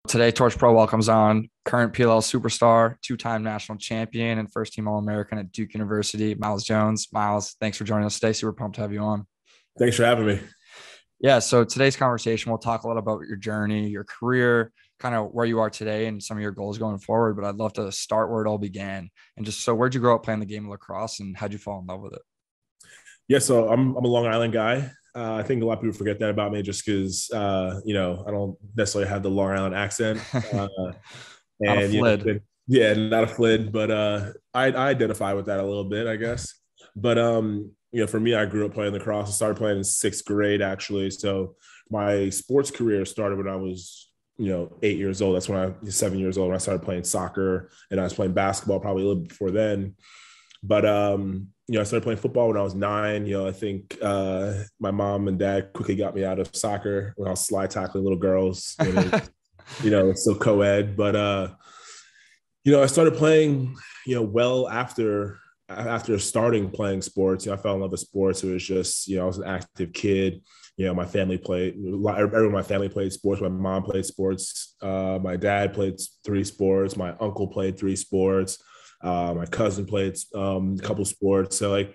Today, TorchPro welcomes on current PLL superstar, two-time national champion, and first-team All-American at Duke University, Myles Jones. Myles, thanks for joining us today. Super pumped to have you on. Thanks for having me. Yeah, so today's conversation, we'll talk a little about your journey, your career, kind of where you are today and some of your goals going forward. But I'd love to start where it all began. And just so where'd you grow up playing the game of lacrosse and how'd you fall in love with it? Yeah, so I'm a Long Island guy. I think a lot of people forget that about me just because, I don't necessarily have the Long Island accent. Not a And, flid. yeah, not a flid, but I identify with that a little bit, I guess. But, for me, I grew up playing lacrosse. I started playing in sixth grade, actually. So my sports career started when I was, 8 years old. That's when I was 7 years old when I started playing soccer, and I was playing basketball probably a little bit before then. But I started playing football when I was 9. I think my mom and dad quickly got me out of soccer when I was slide tackling little girls. It's still co-ed. But I started playing, well after starting playing sports. I fell in love with sports. It was just, I was an active kid. My family played. Everyone in my family played sports. My mom played sports. My dad played 3 sports. My uncle played 3 sports. My cousin played a couple sports. So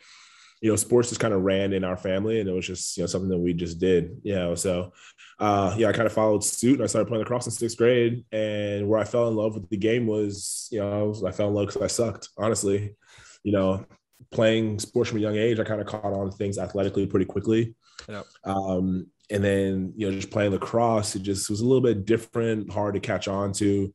sports just kind of ran in our family, and it was just, something that we just did, So, I kind of followed suit, and I started playing lacrosse in sixth grade. And where I fell in love with the game was, I fell in love because I sucked, honestly. You know, Playing sports from a young age, I kind of caught on to things athletically pretty quickly. Yep. And then, just playing lacrosse, it just was a little bit different, hard to catch on to.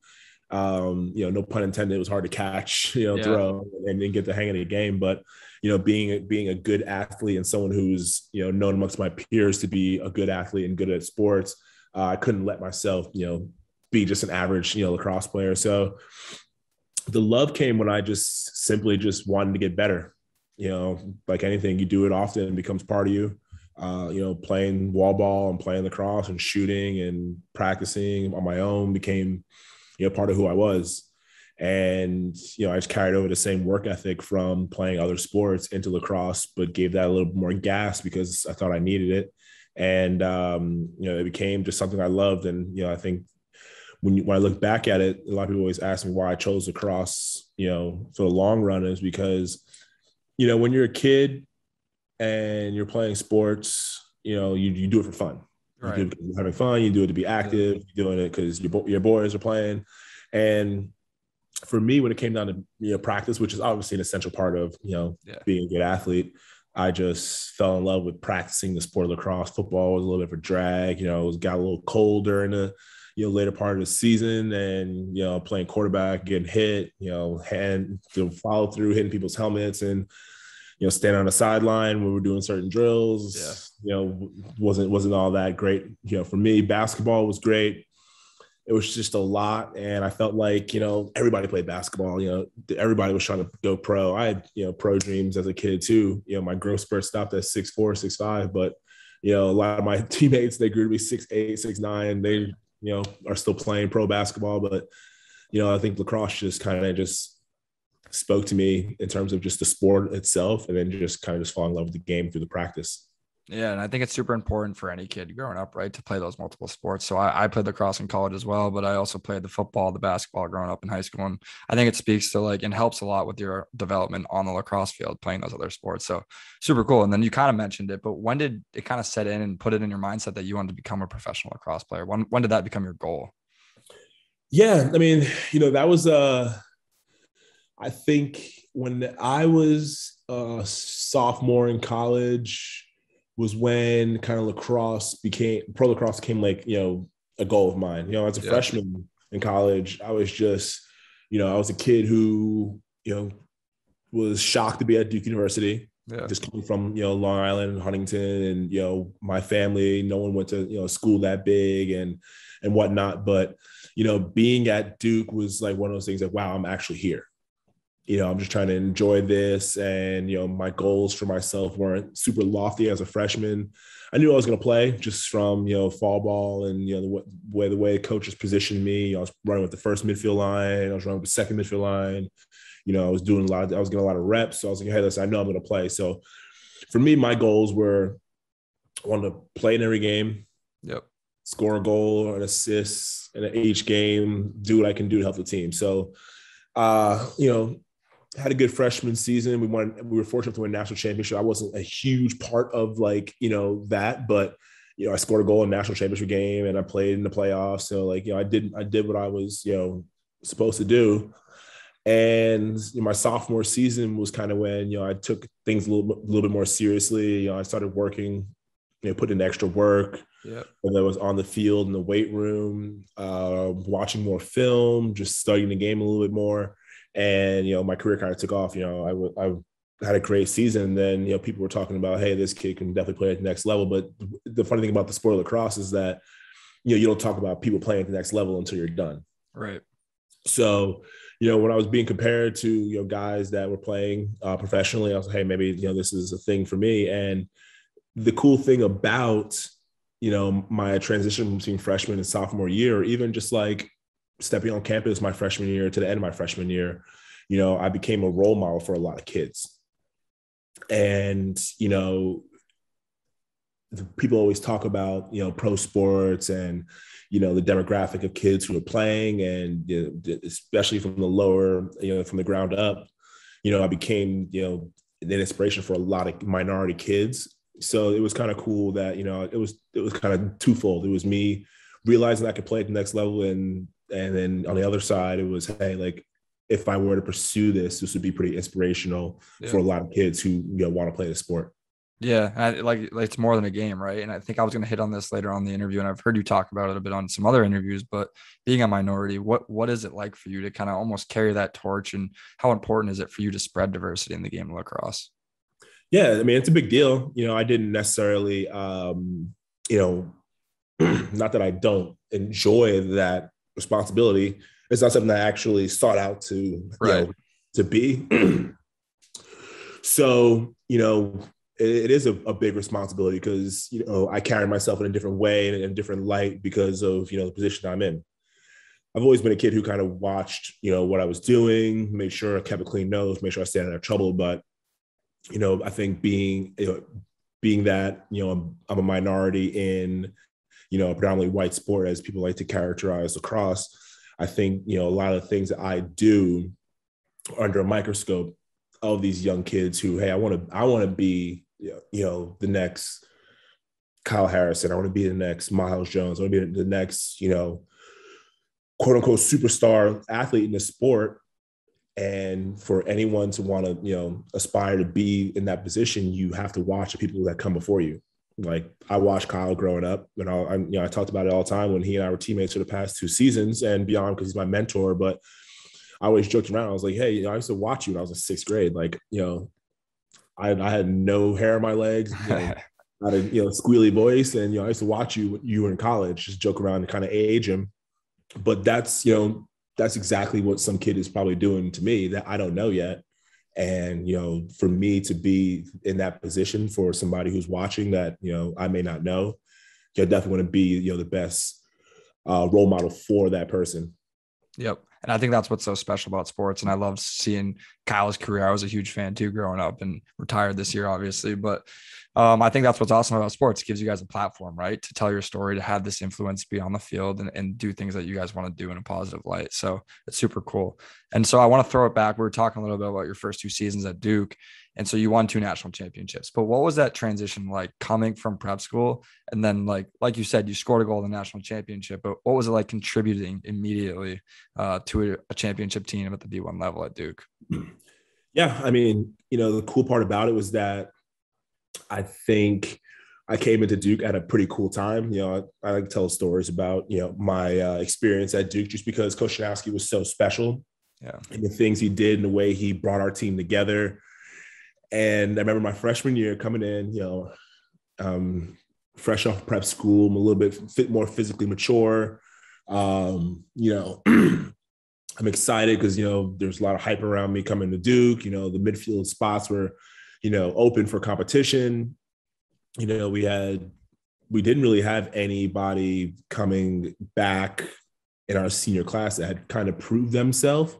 No pun intended, it was hard to catch, Yeah. throw and then get the hang of the game. But, being a good athlete and someone who's, known amongst my peers to be a good athlete and good at sports, I couldn't let myself, be just an average, lacrosse player. So the love came when I just simply just wanted to get better. Like anything, you do it often, it becomes part of you. Playing wall ball and playing lacrosse and shooting and practicing on my own became, part of who I was. And, I just carried over the same work ethic from playing other sports into lacrosse, but gave that a little more gas because I thought I needed it. And, it became just something I loved. And, I think when I look back at it, a lot of people always ask me why I chose lacrosse, for the long run is because, when you're a kid and you're playing sports, you do it for fun. You do Right. it because you're having fun. You do it to be active. You're doing it because your boys are playing. And for me, when it came down to practice, which is obviously an essential part of Yeah. being a good athlete, I just fell in love with practicing the sport of lacrosse. Football was a little bit of a drag. It got a little cold during the later part of the season, and playing quarterback, getting hit, hand to follow through, hitting people's helmets, and standing on the sideline when we're doing certain Yeah. drills, wasn't all that great. For me, basketball was great. It was just a lot. And I felt like, everybody played basketball, everybody was trying to go pro. I had, pro dreams as a kid too. My growth spurt stopped at 6'4", 6'5", but, a lot of my teammates, they grew to be 6'8", 6'9". They, are still playing pro basketball. But, I think lacrosse just kind of just spoke to me in terms of just the sport itself, and then just kind of just fall in love with the game through the practice. Yeah, and I think it's super important for any kid growing up, right, to play those multiple sports. So I played lacrosse in college as well, but I also played the football, the basketball growing up in high school. And I think it speaks to and helps a lot with your development on the lacrosse field, playing those other sports. So super cool. And then you kind of mentioned it, but when did it kind of set in and put it in your mindset that you wanted to become a professional lacrosse player? When did that become your goal? Yeah, I mean, that was I think when I was a sophomore in college was when kind of pro lacrosse became like, a goal of mine. As a Yeah. freshman in college, I was just, I was a kid who, was shocked to be at Duke University, Yeah. just coming from, Long Island, Huntington, and, my family, no one went to, school that big and whatnot. But, being at Duke was like one of those things that, wow, I'm actually here. I'm just trying to enjoy this. And, my goals for myself weren't super lofty as a freshman. I knew I was going to play just from, fall ball and, the way coaches positioned me. I was running with the first midfield line. I was running with the second midfield line. I was I was getting a lot of reps. So I was like, hey, listen, I know I'm going to play. So for me, my goals were I wanted to play in every game, Yep. score a goal, an assist in each game, do what I can do to help the team. So, had a good freshman season. We were fortunate to win a national championship. I wasn't a huge part of that, but I scored a goal in a national championship game and I played in the playoffs. So I did what I was, supposed to do. And my sophomore season was kind of when, I took things a little bit more seriously. I started working, put in extra work. Yeah. Whether it was on the field, in the weight room, watching more film, just studying the game a little bit more. And, my career kind of took off. I had a great season. And then, people were talking about, hey, this kid can definitely play at the next level. But the funny thing about the sport of lacrosse is that, you don't talk about people playing at the next level until you're done. Right. So, when I was being compared to, guys that were playing professionally, I was like, hey, maybe, this is a thing for me. And the cool thing about, my transition between freshman and sophomore year, or even just like stepping on campus my freshman year to the end of my freshman year, I became a role model for a lot of kids. And, people always talk about, pro sports and, the demographic of kids who are playing, and especially from the lower, from the ground up, I became, an inspiration for a lot of minority kids. So it was kind of cool that, it was kind of twofold. It was me realizing I could play at the next level. And then on the other side, it was, hey, like, if I were to pursue this would be pretty inspirational for a lot of kids who, want to play the sport. Yeah, like it's more than a game, right? And I think I was going to hit on this later on in the interview, and I've heard you talk about it a bit on some other interviews. But being a minority, what is it like for you to kind of almost carry that torch, and how important is it for you to spread diversity in the game of lacrosse? Yeah, I mean, it's a big deal. I didn't necessarily, not that I don't enjoy that responsibility. It's not something I actually sought out to, to be. So, it is a big responsibility because, I carry myself in a different way and in a different light because of, the position I'm in. I've always been a kid who kind of watched, what I was doing, made sure I kept a clean nose, made sure I stayed out of trouble. But, I think being that, I'm a minority in, a predominantly white sport, as people like to characterize lacrosse, I think, a lot of the things that I do are under a microscope of these young kids who, hey, I want to be, the next Kyle Harrison. I want to be the next Myles Jones. I want to be the next, quote unquote superstar athlete in the sport. And for anyone to want to, aspire to be in that position, you have to watch the people that come before you. Like, I watched Kyle growing up, and I talked about it all the time when he and I were teammates for the past 2 seasons and beyond, because he's my mentor. But I always joked around. I was like, hey, I used to watch you when I was in 6th grade. Like, I had no hair on my legs, I had a squealy voice, and I used to watch you when you were in college, just joke around and kind of age him. But that's exactly what some kid is probably doing to me that I don't know yet. And for me to be in that position for somebody who's watching that I may not know, I definitely want to be the best role model for that person. Yep. And I think that's what's so special about sports. And I loved seeing Kyle's career. I was a huge fan too, growing up, and retired this year, obviously. But I think that's what's awesome about sports. It gives you guys a platform, right, to tell your story, to have this influence be on the field and do things that you guys want to do in a positive light. So it's super cool. And so I want to throw it back. We were talking a little bit about your first 2 seasons at Duke. And so you won 2 national championships. But what was that transition like, coming from prep school? And then like you said, you scored a goal in the national championship. But what was it like contributing immediately to a championship team at the D1 level at Duke? Yeah, I mean, the cool part about it was that I think I came into Duke at a pretty cool time. I like to tell stories about, my experience at Duke, just because Coach Janowski was so special. Yeah. And the things he did and the way he brought our team together. And I remember my freshman year coming in, fresh off prep school, I'm a little bit more physically mature. I'm excited because, there's a lot of hype around me coming to Duke. The midfield spots were, open for competition. We didn't really have anybody coming back in our senior class that had kind of proved themselves.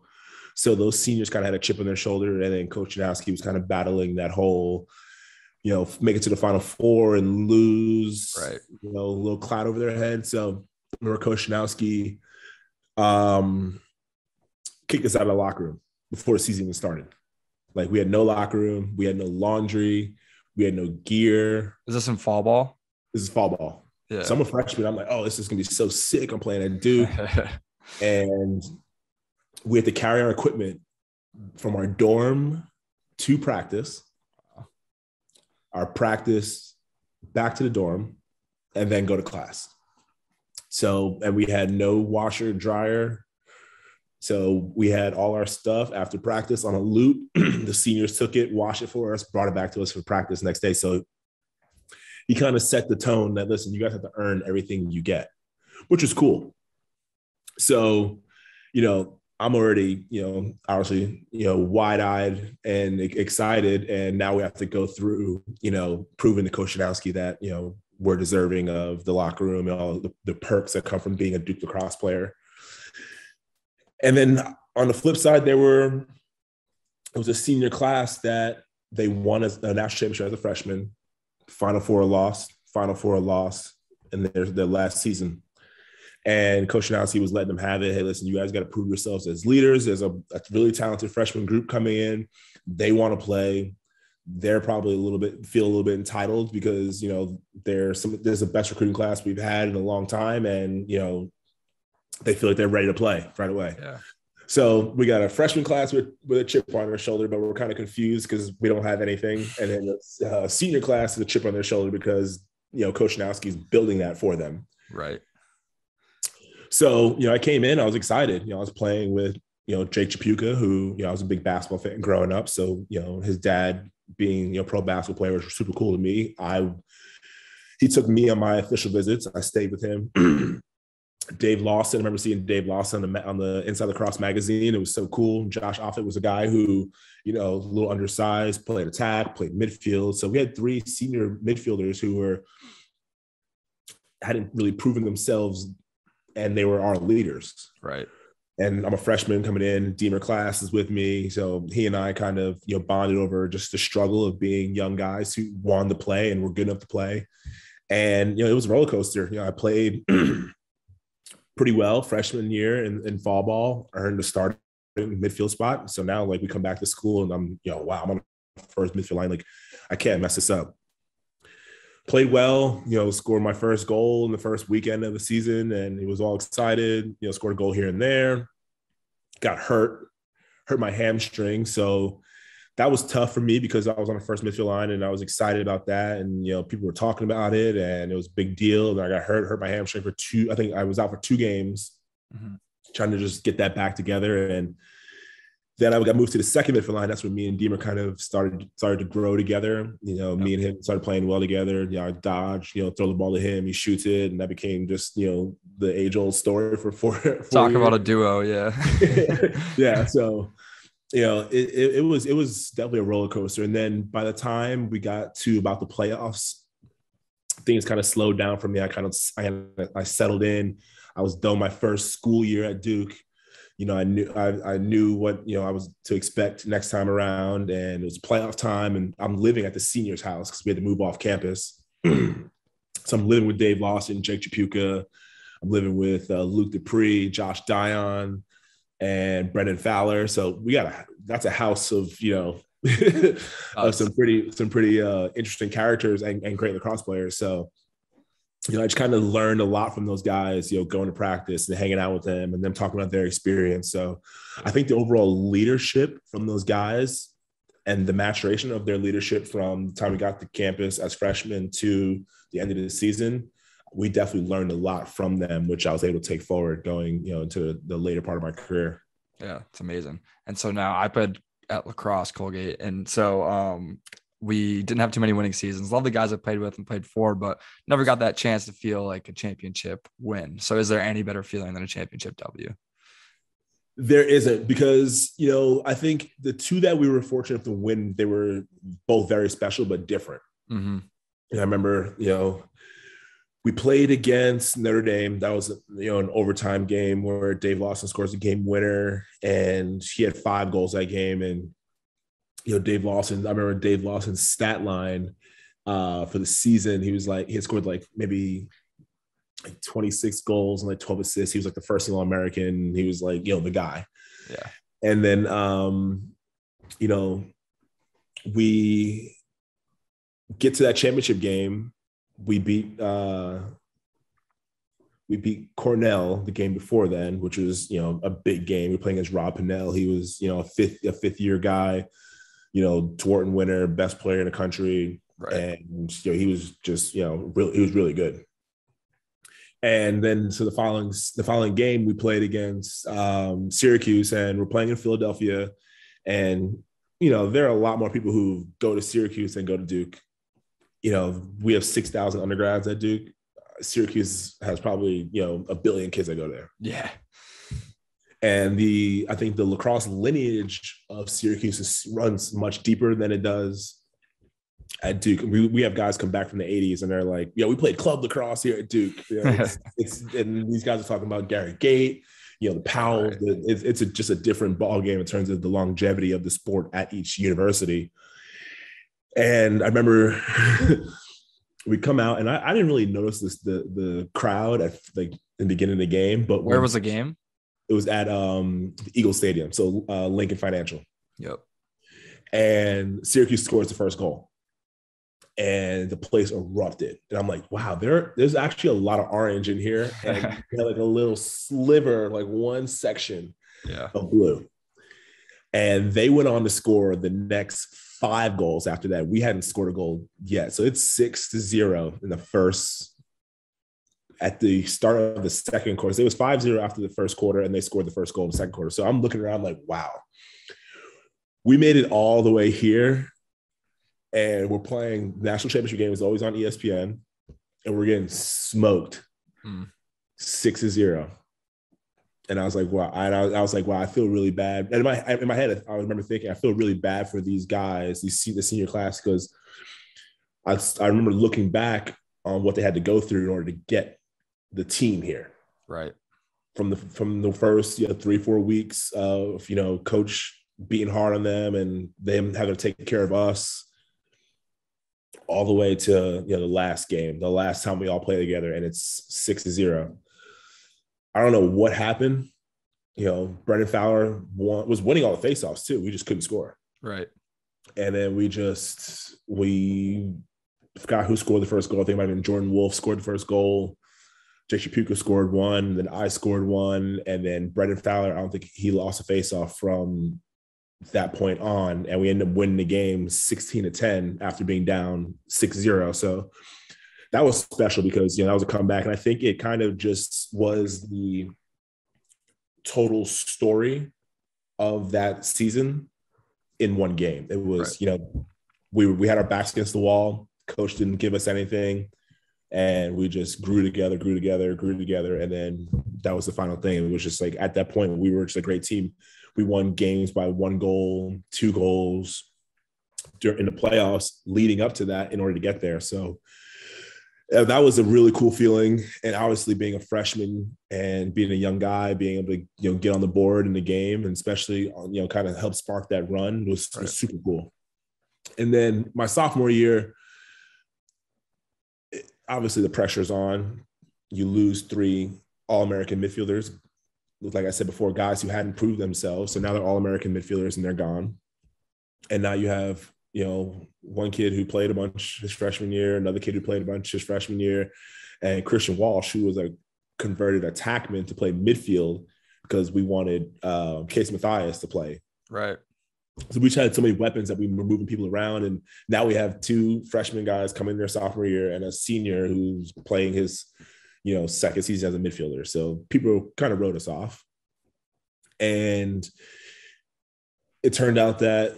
So those seniors kind of had a chip on their shoulder. And then Coach Janowski was kind of battling that whole, make it to the Final Four and lose, Right. a little cloud over their head. So remember Coach Shinowski kicked us out of the locker room before the season even started. Like we had no locker room, we had no laundry, we had no gear. Is this in fall ball? This is fall ball. So Yeah. I'm a freshman. I'm like, oh, this is gonna be so sick. I'm playing at Duke, and we had to carry our equipment from our dorm to practice, our practice back to the dorm, and then go to class. So, and we had no washer dryer. So we had all our stuff after practice on a loop. The seniors took it, washed it for us, brought it back to us for practice next day. So he kind of set the tone that, listen, you guys have to earn everything you get, which is cool. So, I'm already, obviously, wide-eyed and excited. And now we have to go through, proving to Coach Shinowski that, we're deserving of the locker room and all the perks that come from being a Duke lacrosse player. And then on the flip side, it was a senior class that they won a national championship as a freshman, Final Four loss, in their last season. And Coach Shinowski was letting them have it. Hey, listen, you guys got to prove yourselves as leaders. There's a really talented freshman group coming in. They want to play. They're probably feel a little bit entitled because, there's the best recruiting class we've had in a long time. And, they feel like they're ready to play right away. Yeah. So we got a freshman class with a chip on their shoulder, but we're kind of confused because we don't have anything. And then a senior class with a chip on their shoulder because, Coach Shinowski's building that for them. Right. So, I came in, I was excited. I was playing with, Jake Chapuka, who, I was a big basketball fan growing up. So, his dad being, pro basketball player was super cool to me. He took me on my official visits. I stayed with him. Dave Lawson, I remember seeing Dave Lawson on the Inside Lacrosse magazine. It was so cool. Josh Offit was a guy who, a little undersized, played attack, played midfield. So we had 3 senior midfielders who hadn't really proven themselves, and they were our leaders. Right. And I'm a freshman coming in. Deemer class is with me. So he and I kind of, bonded over just the struggle of being young guys who wanted to play and were good enough to play. And, it was a roller coaster. I played pretty well freshman year in fall ball, earned a starting midfield spot. So now, like, we come back to school and I'm, wow, I'm on the first midfield line. Like, I can't mess this up. Played well, scored my first goal in the first weekend of the season, and he was all excited, scored a goal here and there. Got hurt my hamstring. So that was tough for me because I was on the first midfield line and I was excited about that. And, people were talking about it and it was a big deal. And I got hurt my hamstring I think I was out for 2 games, trying to just get that back together. And then I got moved to the second midfield line. That's when me and Deemer kind of started to grow together. Me and him started playing well together. I dodge, throw the ball to him, he shoots it. And that became just, the age-old story for 4 Talk years. about a duo, yeah. Yeah, so it was definitely a roller coaster. And then by the time we got to about the playoffs, things kind of slowed down for me. I settled in. I was done my first school year at Duke. I knew what I was to expect next time around, and it was playoff time. And I'm living at the seniors' house because we had to move off campus. So I'm living with Dave Lawson, Jake Chapuka. I'm living with Luke Dupree, Josh Dion, and Brendan Fowler. So that's a house of of some pretty interesting characters and great lacrosse players. So I just kind of learned a lot from those guys, going to practice and hanging out with them and them talking about their experience. So I think the overall leadership from those guys and the maturation of their leadership from the time we got to campus as freshmen to the end of the season, we definitely learned a lot from them, which I was able to take forward going, into the later part of my career. Yeah, it's amazing. And so now I played at lacrosse Colgate. And so we didn't have too many winning seasons. Love the guys I played with and played for, but never got that chance to feel like a championship win. So is there any better feeling than a championship W? There isn't, because, I think the 2 that we were fortunate to win, they were both very special, but different. Mm-hmm. And I remember, we played against Notre Dame. That was, an overtime game where Dave Lawson scores a game winner, and he had 5 goals that game. And Dave Lawson. I remember Dave Lawson's stat line for the season. He was like, he had scored like maybe like 26 goals and like 12 assists. He was like the first All-American. He was like, the guy. Yeah. And then, we get to that championship game. We beat Cornell the game before then, which was, a big game. We're playing against Rob Pennell. He was, a fifth year guy, Thornton winner, best player in the country. Right. And, he was just, he was really good. And then so the following game we played against Syracuse, and we're playing in Philadelphia. And, there are a lot more people who go to Syracuse than go to Duke. We have 6,000 undergrads at Duke. Syracuse has probably, a billion kids that go there. Yeah. And I think the lacrosse lineage of Syracuse runs much deeper than it does at Duke. We have guys come back from the 80s and they're like, we played club lacrosse here at Duke. And these guys are talking about Gary Gate, the Powell. Right. It's just a different ball game in terms of the longevity of the sport at each university. And I remember we come out, and I didn't really notice the crowd at like in the beginning of the game. But where was the game? It was at the Eagle Stadium, so Lincoln Financial. Yep. And Syracuse scores the first goal, and the place erupted. And I'm like, wow, there's actually a lot of orange in here, and like a little sliver, like one section of blue. And they went on to score the next 5 goals after that. We hadn't scored a goal yet. So it's 6-0 in the first, at the start of the second quarter. It was 5-0 after the first quarter, and they scored the first goal in the second quarter. So I'm looking around like, wow, we made it all the way here, and we're playing national championship game. Is always on ESPN, and we're getting smoked 6-0. And I was like, wow. I was like, wow, I feel really bad. And in my head, I remember thinking, I feel really bad for these guys, the senior class, because I remember looking back on what they had to go through in order to get the team here. Right. From the first 3-4 weeks of, coach being hard on them and them having to take care of us, all the way to, the last game, the last time we all play together, and it's 6-0. I don't know what happened. Brendan Fowler was winning all the faceoffs too. We just couldn't score. Right. And then we forgot who scored the first goal. I think it might have been Jordan Wolf scored the first goal. Jake Shapuka scored one. Then I scored one. And then Brendan Fowler, I don't think he lost a faceoff from that point on. And we ended up winning the game 16-10 after being down 6-0. So that was special because, that was a comeback. And I think it kind of just was the total story of that season in one game. It was, right. We had our backs against the wall. Coach didn't give us anything. And we just grew together. And then that was the final thing. It was just like, at that point, we were just a great team. We won games by 1 goal, 2 goals in the playoffs leading up to that in order to get there. So that was a really cool feeling. And obviously being a freshman and being a young guy, being able to, get on the board in the game, and especially, kind of help spark that run was super cool. And then my sophomore year, obviously the pressure's on. You lose 3 All-American midfielders. Like I said before, guys who hadn't proved themselves. So now they're All-American midfielders and they're gone. And now you have, one kid who played a bunch his freshman year, another kid who played a bunch his freshman year, and Christian Walsh, who was a converted attackman, to play midfield because we wanted Case Mathias to play. Right. So we just had so many weapons that we were moving people around. And now we have 2 freshman guys coming in their sophomore year and a senior who's playing his, second season as a midfielder. So people kind of wrote us off. And it turned out that,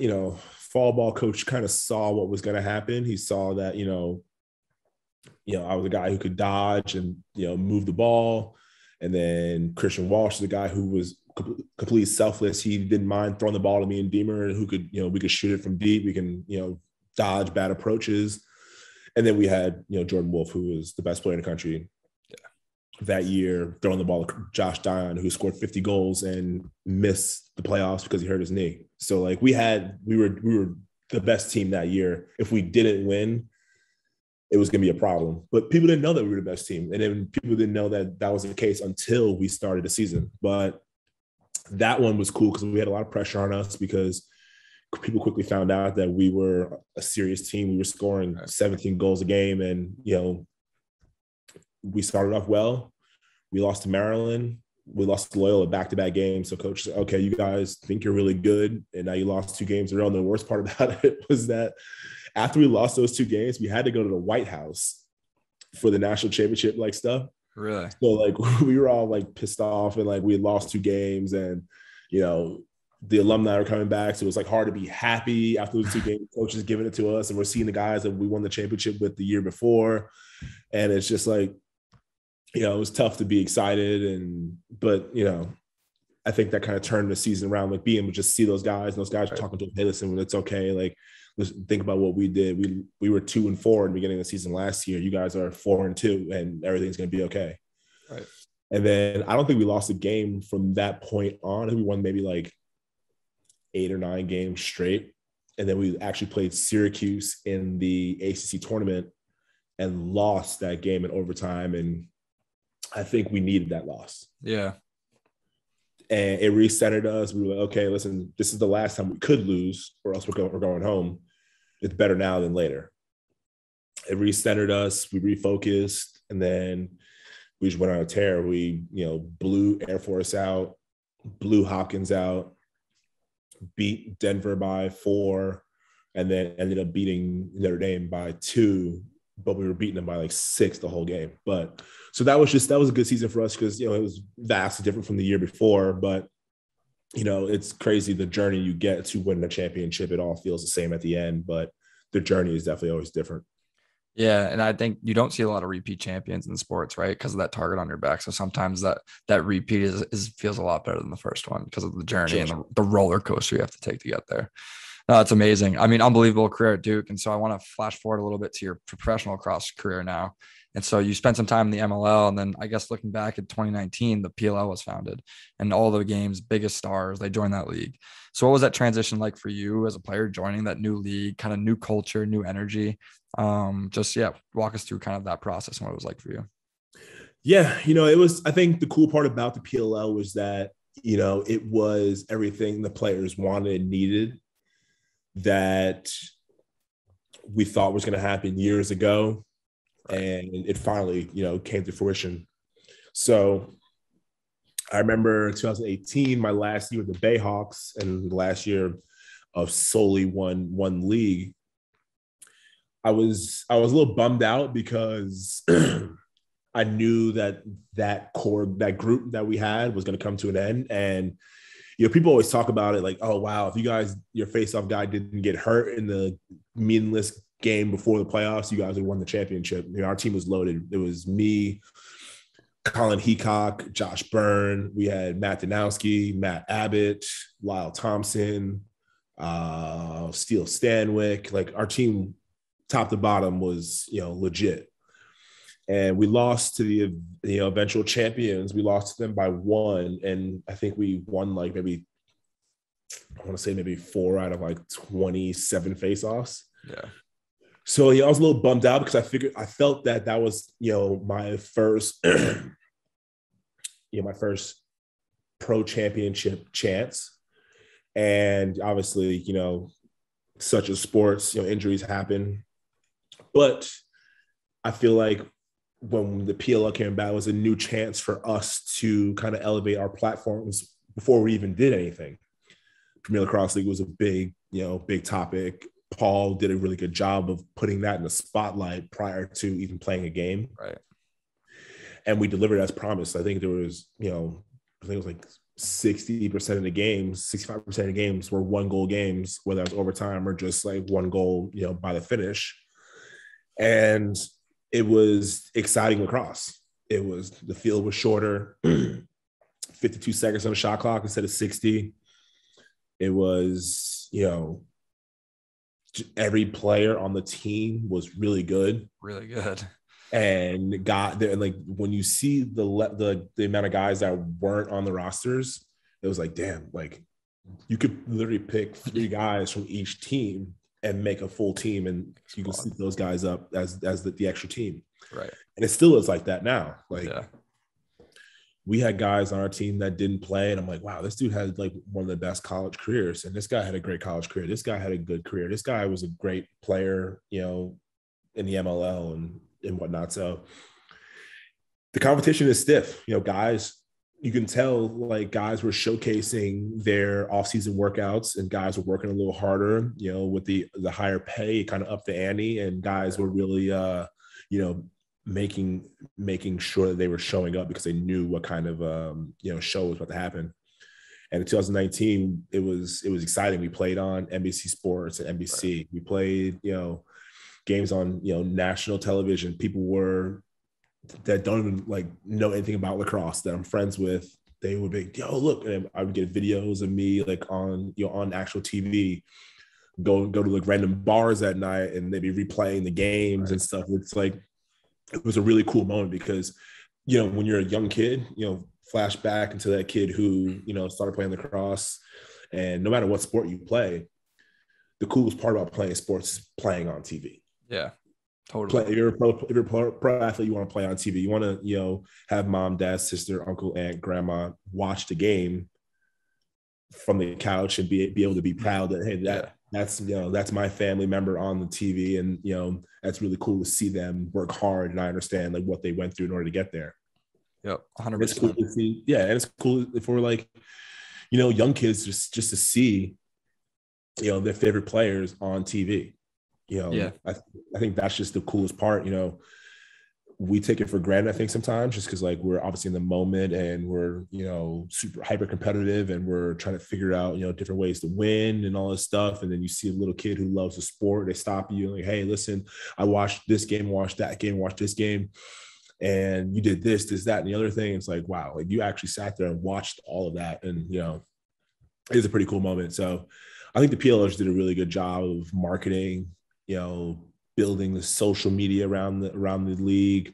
fall ball coach kind of saw what was going to happen. He saw that, I was a guy who could dodge and, move the ball. And then Christian Walsh, the guy who was completely selfless. He didn't mind throwing the ball to me and Deemer, and who could, we could shoot it from deep. We can, dodge bad approaches. And then we had, Jordan Wolf, who was the best player in the country that year throwing the ball to Josh Dion, who scored 50 goals and missed the playoffs because he hurt his knee. So like we were the best team that year. If we didn't win, it was going to be a problem. But people didn't know that we were the best team. And then people didn't know that that was the case until we started the season. But that one was cool because we had a lot of pressure on us because people quickly found out that we were a serious team. We were scoring 17 goals a game. And, we started off well. We lost to Maryland. We lost to Loyola back-to-back games. So coach said, okay, you guys think you're really good. And now you lost 2 games in a row. And the worst part about it was that after we lost those 2 games, we had to go to the White House for the national championship like stuff. Really? So like we were all like pissed off and like we had lost 2 games and, the alumni are coming back. So it was like hard to be happy after those 2 games. Coach is giving it to us and we're seeing the guys that we won the championship with the year before. And it's just like, it was tough to be excited. But I think that kind of turned the season around, like being able to just see those guys are talking to them, hey, listen, it's okay. Like, let's think about what we did. We were 2-4 in the beginning of the season last year. You guys are 4-2 and everything's going to be okay. Right. And then I don't think we lost a game from that point on. I think we won maybe like 8 or 9 games straight. And then we actually played Syracuse in the ACC tournament and lost that game in overtime. And I think we needed that loss. Yeah. And it recentered us. We were like, okay, listen, this is the last time we could lose or else we're going home. It's better now than later. It recentered us. We refocused. And then we just went on a tear. We, blew Air Force out, blew Hopkins out, beat Denver by 4, and then ended up beating Notre Dame by 2. But we were beating them by like 6 the whole game. But so that was a good season for us because, it was vastly different from the year before. But, it's crazy the journey you get to win the championship. It all feels the same at the end, but the journey is definitely always different. Yeah. And I think you don't see a lot of repeat champions in sports, right? Because of that target on your back. So sometimes that repeat feels a lot better than the first one because of the journey and the roller coaster you have to take to get there. No, it's amazing. I mean, unbelievable career at Duke. And so I want to flash forward a little bit to your professional lacrosse career now. And so you spent some time in the MLL. And then I guess looking back at 2019, the PLL was founded and all the game's biggest stars, they joined that league. So what was that transition like for you as a player joining that new league, kind of new culture, new energy? Walk us through kind of that process and what it was like for you. Yeah. It was, I think the cool part about the PLL was that, it was everything the players wanted and needed that we thought was going to happen years ago. And it finally, came to fruition. So I remember 2018, my last year with the Bayhawks and the last year of solely one league. I was a little bummed out because I knew that group that we had was going to come to an end. And, people always talk about it like, oh, wow, if you guys, your face-off guy didn't get hurt in the meaningless game before the playoffs, you guys would won the championship. Our team was loaded. It was me, Colin Heacock, Josh Byrne. We had Matt Danowski, Matt Abbott, Lyle Thompson, Steele Stanwyck. Like our team, top to bottom, was legit. And we lost to the eventual champions. We lost to them by 1, and I think we won like maybe 4 out of like 27 face-offs. Yeah. So I was a little bummed out because I felt that was my first my first pro championship chance, and obviously such as sports, injuries happen, but I feel like when the PLL came back, it was a new chance for us to kind of elevate our platforms before we even did anything. Premier Lacrosse League was a big topic. Paul did a really good job of putting that in the spotlight prior to even playing a game. Right. And we delivered as promised. I think there was, I think it was like 60% of the games, 65% of the games were 1-goal games, whether it was overtime or just like 1 goal, by the finish. And it was exciting lacrosse. The field was shorter, 52 seconds on the shot clock instead of 60. It was, every player on the team was really good. Really good. and got there. And like when you see the amount of guys that weren't on the rosters, it was like, damn, like you could literally pick 3 guys from each team and make a full team, and you can see those guys up as the extra team. Right. And it still is like that now. Like Yeah. we had guys on our team that didn't play, and I'm like, wow, this dude had like one of the best college careers, and this guy had a great college career. This guy had a good career. This guy was a great player, you know, in the MLL and whatnot. So the competition is stiff. You know, guys, you can tell like guys were showcasing their offseason workouts, and guys were working a little harder, you know, with the higher pay, kind of up the ante, and guys were really you know, making sure that they were showing up because they knew what kind of you know, show was about to happen. And in 2019, it was exciting. We played on NBC Sports and NBC. Right. We played, you know, games on, you know, national television. People were that don't even like know anything about lacrosse that I'm friends with. They would be, yo, look, and I would get videos of me like on, you know, on actual TV, go to like random bars at night, and they'd be replaying the games and stuff. It's like, it was a really cool moment because, you know, when you're a young kid, you know, flash back into that kid who, you know, started playing lacrosse, and no matter what sport you play, the coolest part about playing sports is playing on TV. Yeah, totally. If you're a pro athlete, you want to play on TV. You want to, you know, have mom, dad, sister, uncle, aunt, grandma watch the game from the couch and be able to be proud that, hey, that's, you know, that's my family member on the TV, and, you know, that's really cool to see them work hard, and I understand like what they went through in order to get there. Yep, 100%. It's cool to see, yeah, and it's cool for like, you know, young kids just to see, you know, their favorite players on TV. You know, yeah, I think that's just the coolest part. You know, we take it for granted, I think, sometimes, just because like we're obviously in the moment, and we're, you know, super hyper competitive, and we're trying to figure out, you know, different ways to win and all this stuff. And then you see a little kid who loves the sport, they stop you like, hey, listen, I watched this game, watched that game, watched this game, and you did this, that, and the other thing. It's like, wow, like you actually sat there and watched all of that. And, you know, it's a pretty cool moment. So I think the PLLers did a really good job of marketing, you know, building the social media around the league,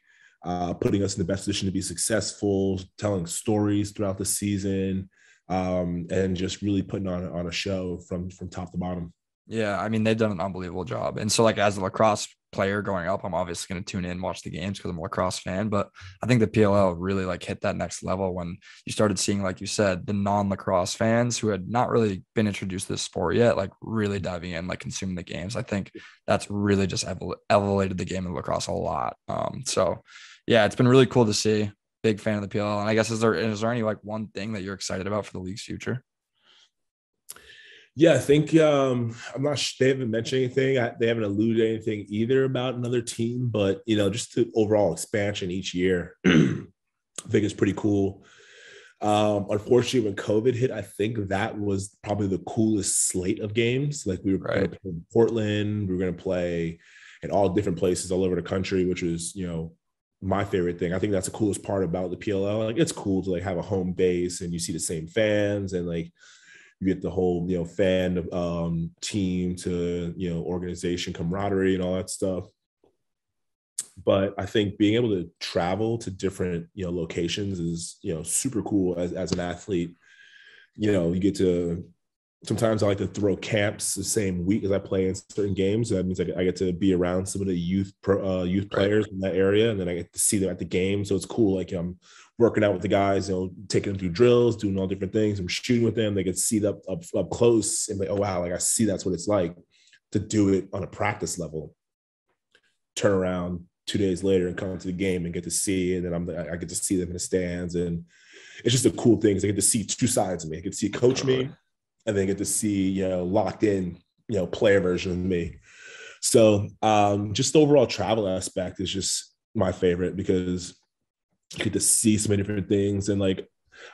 putting us in the best position to be successful, telling stories throughout the season, and just really putting on a show from top to bottom. Yeah, I mean, they've done an unbelievable job. And so, like, as a lacrosse player growing up, I'm obviously going to tune in and watch the games because I'm a lacrosse fan. But I think the PLL really like hit that next level when you started seeing, like you said, the non-lacrosse fans who had not really been introduced to the sport yet, like really diving in, like consuming the games. I think that's really just elevated the game of lacrosse a lot. So yeah, it's been really cool to see. Big fan of the PLL. And I guess, is there any like one thing that you're excited about for the league's future? Yeah, I think I'm not sure, they haven't mentioned anything. They haven't alluded to anything either about another team, but, you know, just the overall expansion each year, I think it's pretty cool. Unfortunately, when COVID hit, I think that was probably the coolest slate of games. Like we were going to play in Portland, we were going to play in all different places all over the country, which was, you know, my favorite thing. I think that's the coolest part about the PLL. Like it's cool to like have a home base and you see the same fans, and like you get the whole, you know, fan team to, you know, organization camaraderie and all that stuff. But I think being able to travel to different, you know, locations is, you know, super cool as an athlete. You know, you get to, sometimes I like to throw camps the same week as I play in certain games. So that means I get to be around some of the youth players in that area, and then I get to see them at the game. So it's cool. Like I'm working out with the guys, you know, taking them through drills, doing all different things. I'm shooting with them. They get to see that up close and like, oh wow, like I see that's what it's like to do it on a practice level. Turn around 2 days later and come to the game and get to see, and then I get to see them in the stands, and it's just a cool thing. I get to see two sides of me. I get to see coach me, and then get to see, you know, locked in, you know, player version of me. So just the overall travel aspect is just my favorite because you get to see so many different things. And like,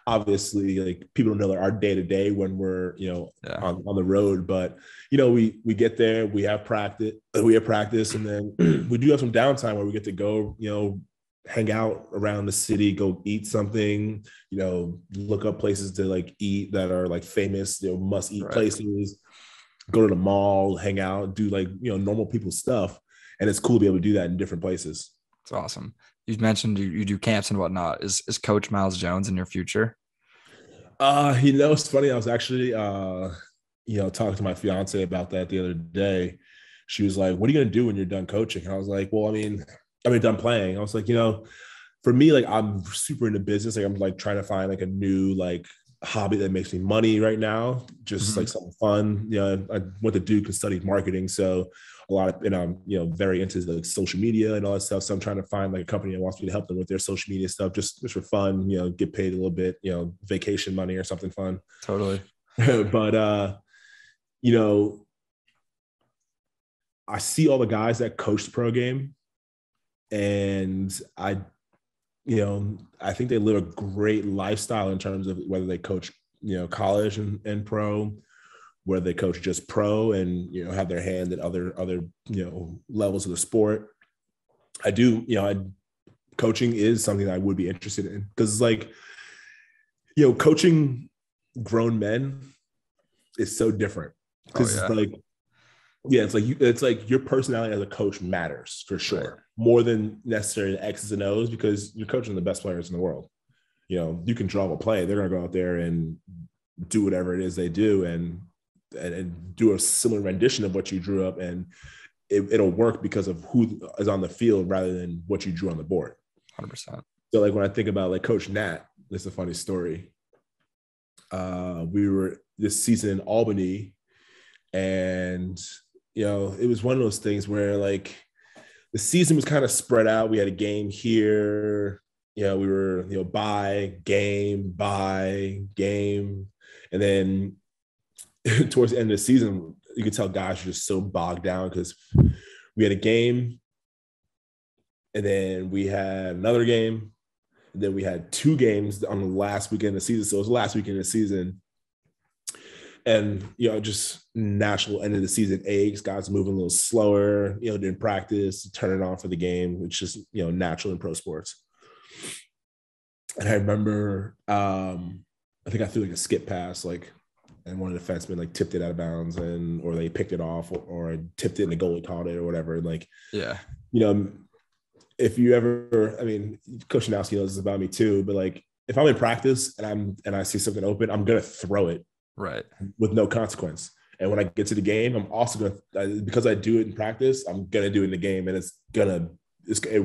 obviously, like people don't know like our day to day when we're, you know, on the road, but you know, we get there, we have practice, and then we do have some downtime where we get to go, you know, hang out around the city, go eat something, you know, look up places to like eat that are like famous, you know, must eat places, go to the mall, hang out, do like, you know, normal people stuff. And it's cool to be able to do that in different places. It's awesome. You mentioned you do camps and whatnot. Is Coach Myles Jones in your future? It's funny. I was actually, talking to my fiance about that the other day. She was like, "What are you gonna do when you're done coaching?" And I was like, "Well, done playing." I was like, for me, like I'm super into business. Like I'm like trying to find like a new like hobby that makes me money right now, just Mm-hmm. like something fun. I went to Duke and studied marketing, so a lot of and I'm very into like social media and all that stuff. So I'm trying to find like a company that wants me to help them with their social media stuff, just for fun. Get paid a little bit, vacation money or something fun. Totally. But you know, I see all the guys that coach the pro game, and I think they live a great lifestyle in terms of whether they coach, college and pro, whether they coach just pro and, have their hand at other, levels of the sport. I do, coaching is something that I would be interested in because like, coaching grown men is so different Oh because it's yeah. like, yeah, it's like your personality as a coach matters for Right. sure more than necessarily the X's and O's because you're coaching the best players in the world. You can draw a play; they're going to go out there and do whatever it is they do and do a similar rendition of what you drew up, and it'll work because of who is on the field rather than what you drew on the board. 100%. So, like when I think about like Coach Nat, this is a funny story. We were this season in Albany, and it was one of those things where like the season was kind of spread out. We had a game here, we were, bye, game, and then towards the end of the season, you could tell guys were just so bogged down because we had a game, and then we had another game, and then we had two games on the last weekend of the season. So it was the last weekend of the season. And, just natural end of the season aches, guys moving a little slower, didn't practice, turn it on for the game, which is, natural in pro sports. And I remember, I think I threw like a skip pass, like, and one of the defensemen like tipped it out of bounds or they picked it off or tipped it and the goalie caught it or whatever. And like, Yeah. If you ever, Coach Janowski knows this about me too, but like, if I'm in practice and I see something open, I'm going to throw it. Right. With no consequence. And when I get to the game, I'm also going to, because I do it in practice, I'm going to do it in the game. And it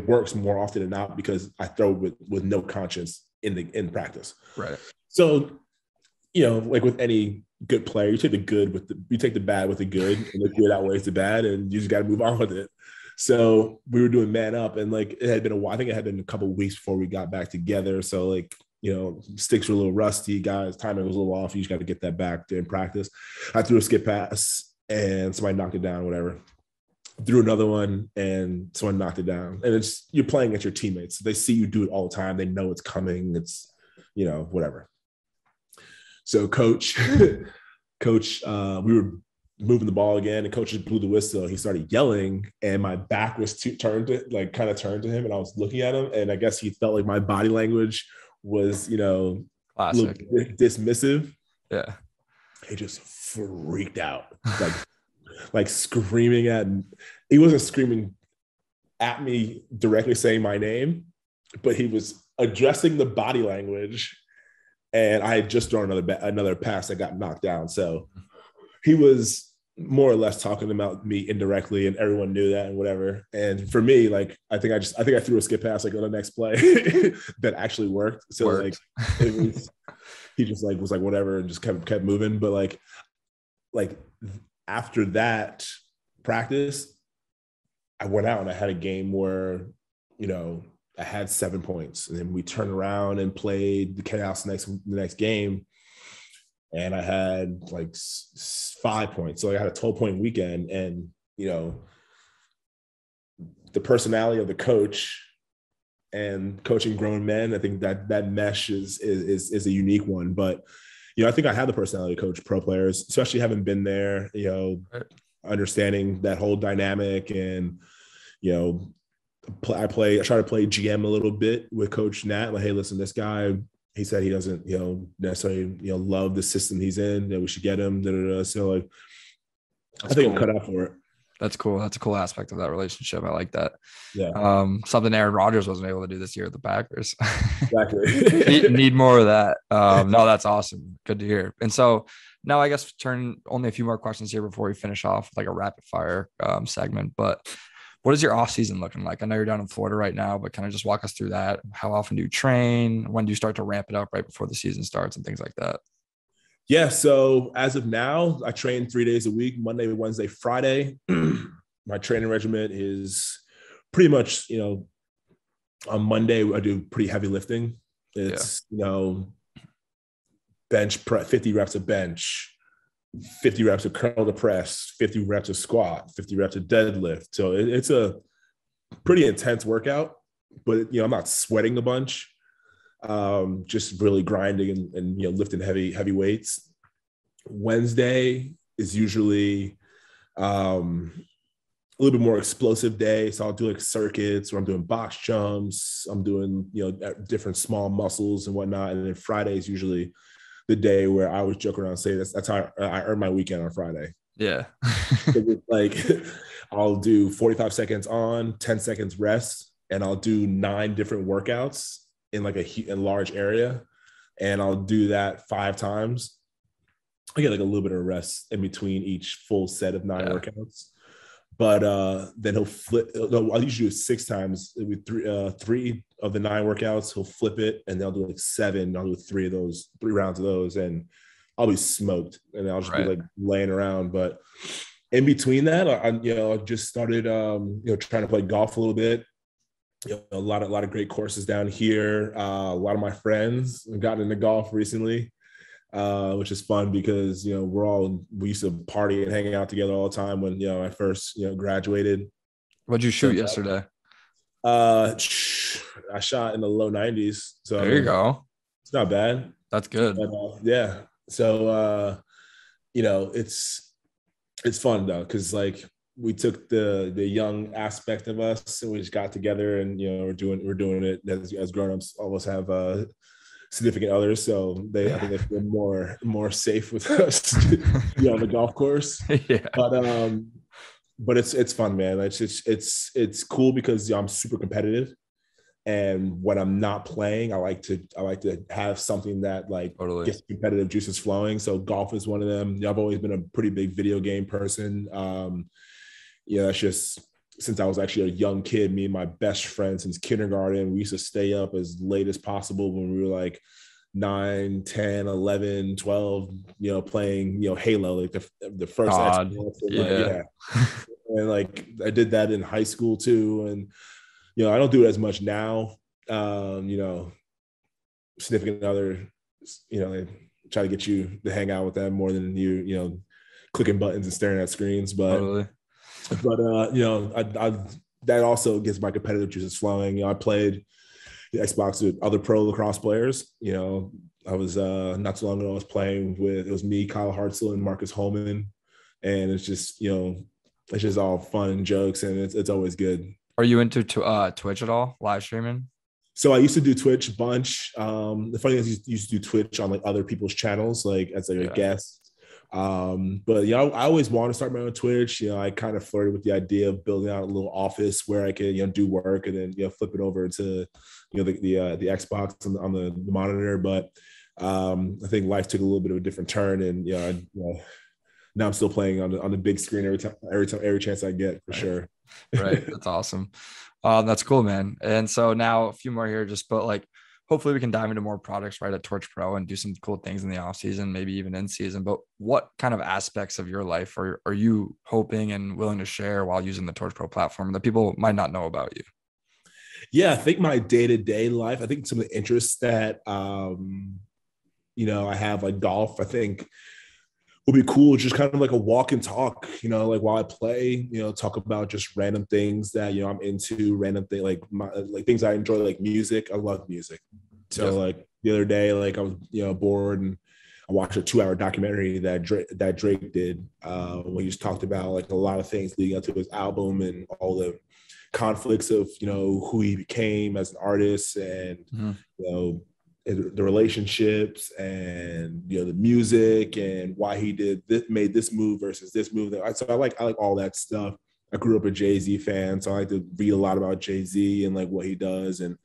works more often than not because I throw with no conscience in practice. Right. So, like with any good player, you take the bad with the good, and the good outweighs the bad, and you just got to move on with it. So we were doing man up, and like it had been a while. I think it had been a couple of weeks before we got back together. So like, sticks were a little rusty, guys. Timing was a little off. You just got to get that back in practice. I threw a skip pass and somebody knocked it down, whatever. Threw another one and someone knocked it down. And you're playing against your teammates. They see you do it all the time. They know it's coming. It's, whatever. So coach, we were moving the ball again, and coach just blew the whistle. He started yelling, and my back was turned to him, and I was looking at him, and I guess he felt like my body language was, a little dismissive. Yeah. He just freaked out, like screaming at me. He wasn't screaming at me directly saying my name, but he was addressing the body language. And I had just thrown another pass that got knocked down. So he was more or less talking about me indirectly, and everyone knew that and whatever. And for me, like, I think I threw a skip pass like on the next play that actually worked. So like he just like was like whatever and just kept moving. But like after that practice, I went out and I had a game where, I had 7 points, and then we turned around and played the Chaos the next game. And I had like 5 points. So I had a 12-point weekend, and, the personality of the coach and coaching grown men, I think that mesh is a unique one. But, I think I have the personality to coach pro players, especially having been there, understanding that whole dynamic. And, I try to play GM a little bit with Coach Nat. Like, hey, listen, this guy, he said he doesn't, necessarily, love the system he's in, that we should get him. So like, I think I'm cut out for it. That's cool. That's a cool aspect of that relationship. I like that. Yeah, Something Aaron Rodgers wasn't able to do this year at the Packers. need, exactly. need more of that. No, that's awesome. Good to hear. And so now I guess turn only a few more questions here before we finish off like a rapid fire segment. But what is your off season looking like? I know you're down in Florida right now, but kind of just walk us through that. How often do you train? When do you start to ramp it up right before the season starts and things like that? Yeah. So as of now, I train 3 days a week: Monday, Wednesday, Friday. My training regimen is pretty much, on Monday I do pretty heavy lifting. Yeah. It's bench press, 50 reps of bench, 50 reps of curl to press, 50 reps of squat, 50 reps of deadlift. So it's a pretty intense workout, but I'm not sweating a bunch. Just really grinding and lifting heavy weights. Wednesday is usually a little bit more explosive day. So I'll do like circuits where I'm doing box jumps. I'm doing, different small muscles and whatnot. And then Friday is usually the day where I always joke around and say that's how I earn my weekend on Friday. Yeah. Like I'll do 45 seconds on, 10 seconds rest, and I'll do 9 different workouts in like a large area. And I'll do that 5 times. I get like a little bit of rest in between each full set of 9 workouts. But then he'll flip. No, I'll usually do it 6 times. It'll be 3 of the 9 workouts. He'll flip it, and they'll do like 7. I'll do 3 rounds of those, and I'll be smoked, and I'll just be like laying around. But in between that, I just started trying to play golf a little bit. A lot of great courses down here. A lot of my friends have gotten into golf recently. Which is fun because we used to party and hang out together all the time when I first graduated. What'd you shoot yesterday? I shot in the low 90s. So there you go. It's not bad. That's good. But, yeah. So it's fun though, because like we took the young aspect of us and we just got together and we're doing it as grown-ups. Almost have significant others, so I think they feel more safe with us on the golf course. Yeah. But it's fun, man. It's cool because I'm super competitive, and when I'm not playing, I like to have something that like gets competitive juices flowing. So golf is one of them. I've always been a pretty big video game person. That's just since I was actually a young kid. Me and my best friend since kindergarten, we used to stay up as late as possible when we were like 9, 10, 11, 12, playing, Halo, like the first Xbox. Yeah. And like I did that in high school too. And, I don't do it as much now. Significant other, they try to get you to hang out with them more than you clicking buttons and staring at screens. But that also gets my competitive juices flowing. I played the Xbox with other pro lacrosse players. I was not too long ago, I was playing with, it was me, Kyle Hartzell, and Marcus Holman. And it's just, it's just all fun and jokes, and it's always good. Are you into Twitch at all, live streaming? So I used to do Twitch a bunch. The funny thing is, I used to do Twitch on like other people's channels, like as like a guest. But I always want to start my own Twitch. I kind of flirted with the idea of building out a little office where I could do work and then flip it over to the Xbox on the monitor. But I think life took a little bit of a different turn, and now I'm still playing on the big screen every chance I get, for sure. Right. That's awesome. That's cool, man. And so now a few more here, but like hopefully we can dive into more products right at TorchPro and do some cool things in the off season, maybe even in season. But what kind of aspects of your life are you hoping and willing to share while using the TorchPro platform that people might not know about you? Yeah, I think my day-to-day life, I think some of the interests that I have, like golf, I think would be cool. Just kind of like a walk and talk, like while I play, talk about just random things that, I'm into, random thing, like things I enjoy, like music. I love music. So like the other day, like I was, bored, and I watched a 2-hour documentary that Drake did. When he just talked about like a lot of things leading up to his album and all the conflicts of, who he became as an artist, and, the relationships, and the music, and why he made this move versus this move. So I like all that stuff. I grew up a Jay-Z fan, so I like to read a lot about Jay-Z and like what he does. And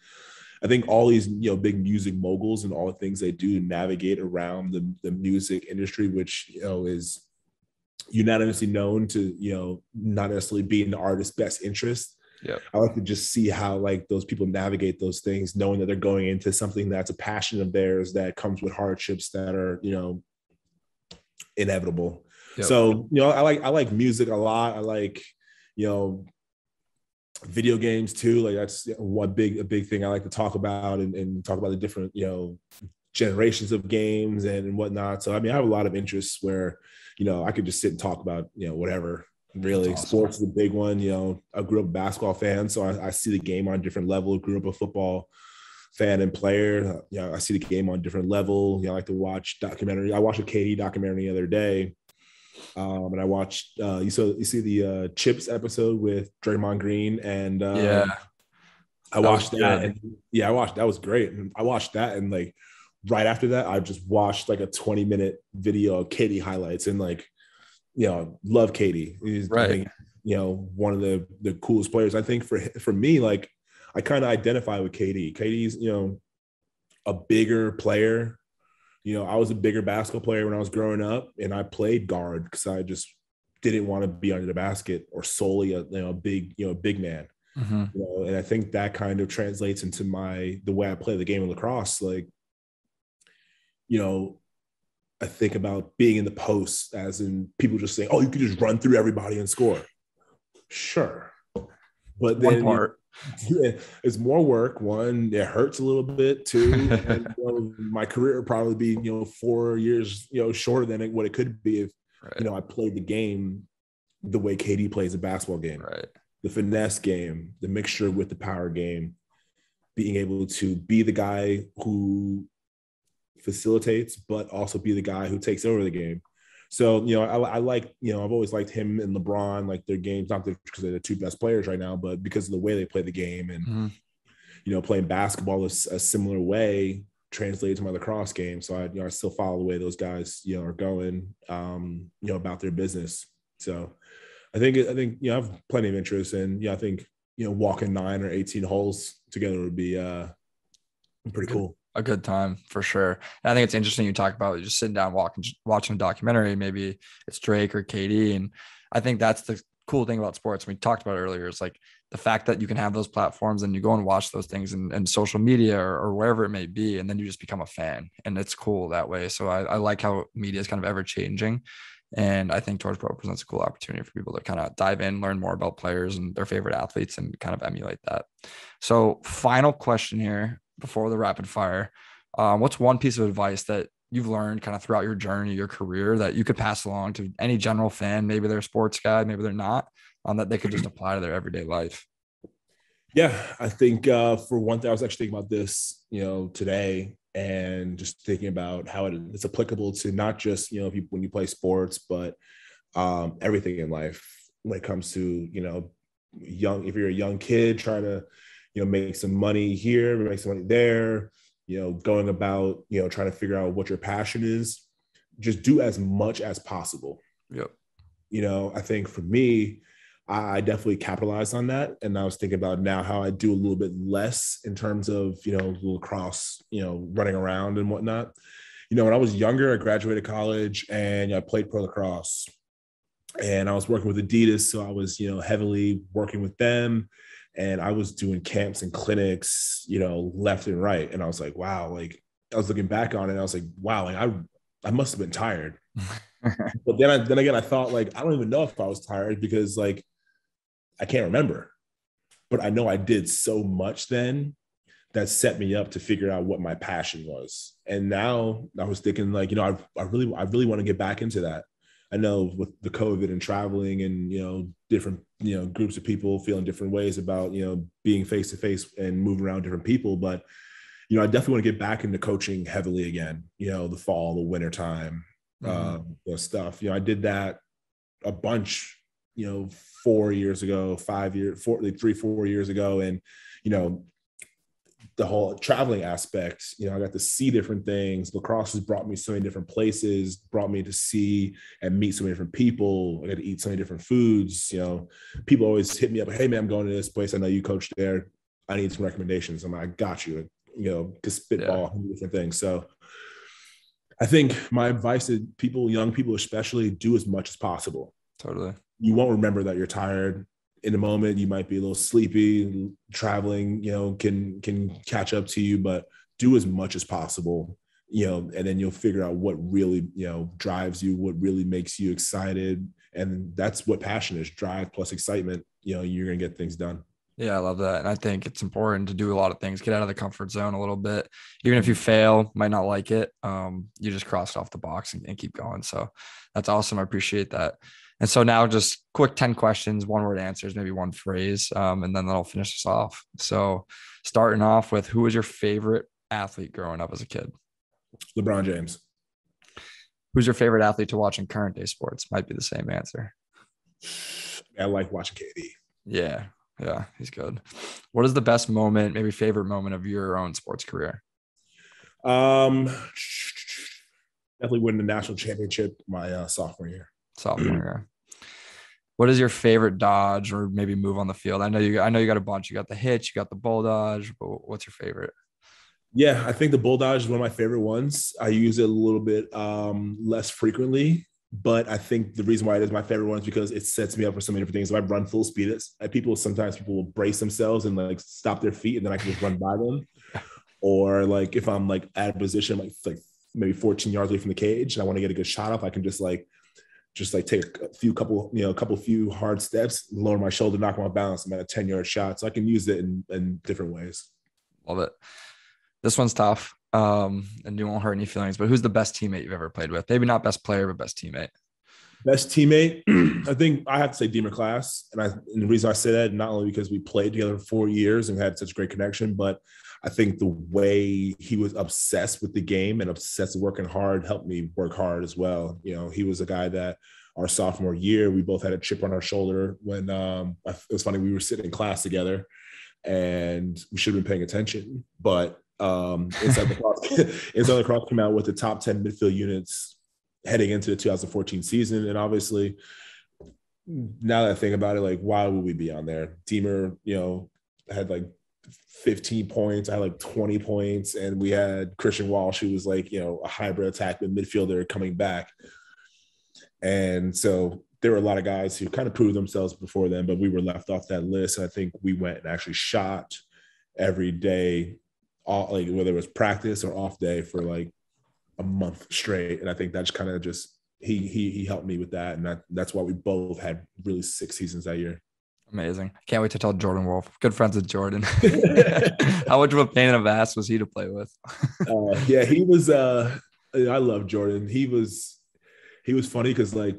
I think all these, big music moguls and all the things they do navigate around the music industry, which, is unanimously known to, not necessarily be in the artist's best interest. Yeah. I like to just see how like those people navigate those things, knowing that they're going into something that's a passion of theirs that comes with hardships that are, inevitable. Yep. So, I like music a lot. I like, you know, video games too. Like that's a big thing I like to talk about and talk about the different, generations of games and whatnot. So, I mean, I have a lot of interests where, I could just sit and talk about, whatever. Really, awesome. Sports is a big one. I grew up a basketball fan, so I see the game on a different level. Grew up a football fan and player. I see the game on a different level. I like to watch documentary. I watched a KD documentary the other day. And I watched you see the Chips episode with Draymond Green and I watched that and I watched that was great. And I watched that and like right after that, I just watched like a 20-minute video of KD highlights and like, love KD. He's right. I think, one of the coolest players. I think for me, like I kind of identify with KD. KD's, a bigger player. I was a bigger basketball player when I was growing up, and I played guard because I just didn't want to be under the basket or solely a big man. Mm-hmm. And I think that kind of translates into the way I play the game of lacrosse. Like, I think about being in the post as in people just saying, "Oh, you could just run through everybody and score." Sure, but then it's more work. One, it hurts a little bit. Two, and, my career would probably be 4 years shorter than what it could be if I played the game the way KD plays a basketball game. Right. The finesse game, the mixture with the power game, being able to be the guy who facilitates, but also be the guy who takes over the game. So, I like, I've always liked him and LeBron, like their games, not because they're the two best players right now, but because of the way they play the game and, playing basketball is a similar way translated to my lacrosse game. So I still follow the way those guys, are going, about their business. So I think, I have plenty of interest and I think, walking 9 or 18 holes together would be pretty cool. A good time for sure. And I think it's interesting you talk about just sitting down, watching a documentary. Maybe it's Drake or KD. And I think that's the cool thing about sports. We talked about it earlier. It's like the fact that you can have those platforms and you go and watch those things and social media or wherever it may be. And then you just become a fan and it's cool that way. So I like how media is kind of ever changing. And I think TorchPro presents a cool opportunity for people to kind of dive in, learn more about players and their favorite athletes and kind of emulate that. So final question here before the rapid fire. What's one piece of advice that you've learned kind of throughout your journey, your career that you could pass along to any general fan? Maybe they're a sports guy, maybe they're not, that they could just apply to their everyday life. Yeah, I think for one thing, I was actually thinking about this, today and just thinking about how it's applicable to not just, when you play sports, but everything in life when it comes to, if you're a young kid trying to, make some money here, make some money there, going about, trying to figure out what your passion is, just do as much as possible. Yep. I think for me, I definitely capitalized on that. And I was thinking about now how I do a little bit less in terms of, lacrosse, running around and whatnot. When I was younger, I graduated college and I played pro lacrosse and I was working with Adidas. So I was, heavily working with them and I was doing camps and clinics, left and right. And I was like, wow, like I was looking back on it and I was like, wow, like I must've been tired. But then again, I thought like, I don't even know if I was tired because like, I can't remember, but I know I did so much then that set me up to figure out what my passion was. And now I was thinking like, I really want to get back into that. I know with the COVID and traveling and, different, groups of people feeling different ways about, being face to face and moving around different people. But, I definitely want to get back into coaching heavily again, the fall, the winter time, stuff. I did that a bunch, 4 years ago, 5 years, 4 years ago. And, the whole traveling aspect. I got to see different things. Lacrosse has brought me so many different places, brought me to see and meet so many different people. I got to eat so many different foods. People always hit me up, hey man, I'm going to this place. I know you coached there. I need some recommendations. I'm like, I got you. To spitball different things. So I think my advice to people, young people especially, do as much as possible. Totally. You won't remember that you're tired. In the moment, you might be a little sleepy. Traveling, can catch up to you, but do as much as possible, and then you'll figure out what really, drives you, what really makes you excited. And that's what passion is: drive plus excitement. You're going to get things done. Yeah, I love that. And I think it's important to do a lot of things, get out of the comfort zone a little bit. Even if you fail, might not like it, you just cross it off the box and keep going. So that's awesome. I appreciate that. And so now just quick 10 questions, one word answers, maybe one phrase, and then that'll finish us off. So starting off with, who was your favorite athlete growing up as a kid? LeBron James. Who's your favorite athlete to watch in current day sports? Might be the same answer. I like watching KD. Yeah, he's good. What is the best moment, maybe favorite moment of your own sports career? Definitely winning the national championship my sophomore year. What is your favorite dodge or maybe move on the field? I know you got a bunch. You got the hitch, you got the bull dodge, but what's your favorite? Yeah, I think the bull dodge is one of my favorite ones. I use it a little bit less frequently, but I think the reason why it is my favorite one is because it sets me up for so many different things. If I run full speed, sometimes people will brace themselves and like stop their feet, and then I can just run by them. Or like if I'm like at a position like maybe 14 yards away from the cage and I want to get a good shot off, I can just take a few hard steps, lower my shoulder, knock my balance. I'm at a 10-yard shot. So I can use it in different ways. Love it. This one's tough. And you won't hurt any feelings, but who's the best teammate you've ever played with? Maybe not best player, but best teammate. Best teammate, I think I have to say Deemer Class. And the reason I say that, not only because we played together for 4 years and had such a great connection, but I think the way he was obsessed with the game and obsessed with working hard helped me work hard as well. He was a guy that our sophomore year, we both had a chip on our shoulder when it was funny, we were sitting in class together and we should have been paying attention, but Inside the Cross came out with the top 10 midfield units heading into the 2014 season. And obviously, now that I think about it, like, why would we be on there? Deemer, had like 15 points. I had like 20 points. And we had Christian Walsh, who was like, a hybrid attack midfielder coming back. And so there were a lot of guys who kind of proved themselves before then, but we were left off that list. And I think we went and actually shot every day, like whether it was practice or off day, for like a month straight. And I think that's kind of he helped me with that. And that's why we both had really 6 seasons that year. Amazing. Can't wait to tell Jordan Wolf. Good friends with Jordan. How much of a pain in the ass was he to play with? Yeah, he was I love Jordan. He was funny because like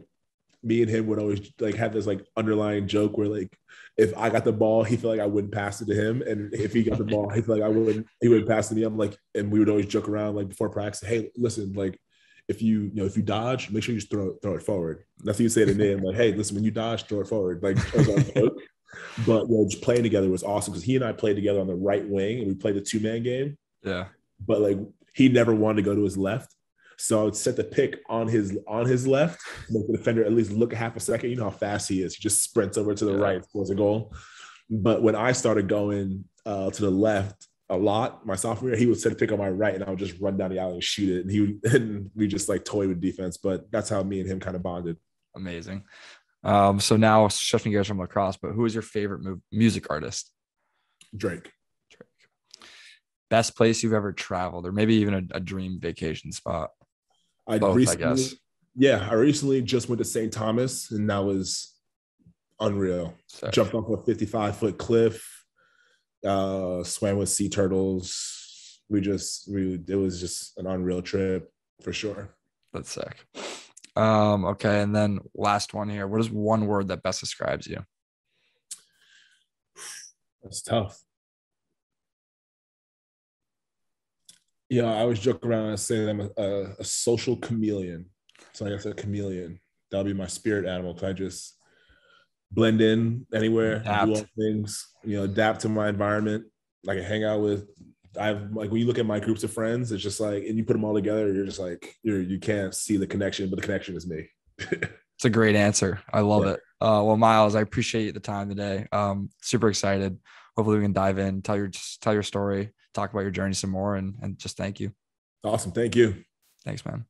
me and him would always like have this like underlying joke where like if I got the ball, he felt like I wouldn't pass it to him, and if he got the ball, he felt like he wouldn't pass it to me. I'm like, and we would always joke around like before practice, hey, listen, like if you dodge, make sure you just throw it forward. That's what you say to me. I'm like, hey, listen, when you dodge, throw it forward. Like, but just playing together was awesome because he and I played together on the right wing, and we played the 2-man game. Yeah, but like he never wanted to go to his left. So I would set the pick on his left, make the defender at least look a half a second. You know how fast he is. He just sprints over to the right, scores a goal. But when I started going to the left a lot, my sophomore year, he would set a pick on my right, and I would just run down the alley and shoot it. And we just like toy with defense. But that's how me and him kind of bonded. Amazing. So now shifting gears from lacrosse, but who is your favorite music artist? Drake. Best place you've ever traveled, or maybe even a dream vacation spot? I guess. Yeah, I recently just went to St. Thomas, and that was unreal. Sick. Jumped off a 55-foot cliff, swam with sea turtles. It was just an unreal trip for sure. That's sick. Okay, and then last one here. What is one word that best describes you? That's tough. Yeah, I always joke around and say that I'm a social chameleon. So I guess a chameleon. That'll be my spirit animal, because I just blend in anywhere, do all things, adapt to my environment. I can hang out with I've like when you look at my groups of friends, it's just like, and you put them all together, you're just like you can't see the connection, but the connection is me. It's a great answer. I love Yeah. it. Well, Myles, I appreciate the time today. Super excited. Hopefully we can dive in, tell your story, talk about your journey some more, and just thank you. Awesome. Thank you. Thanks, man.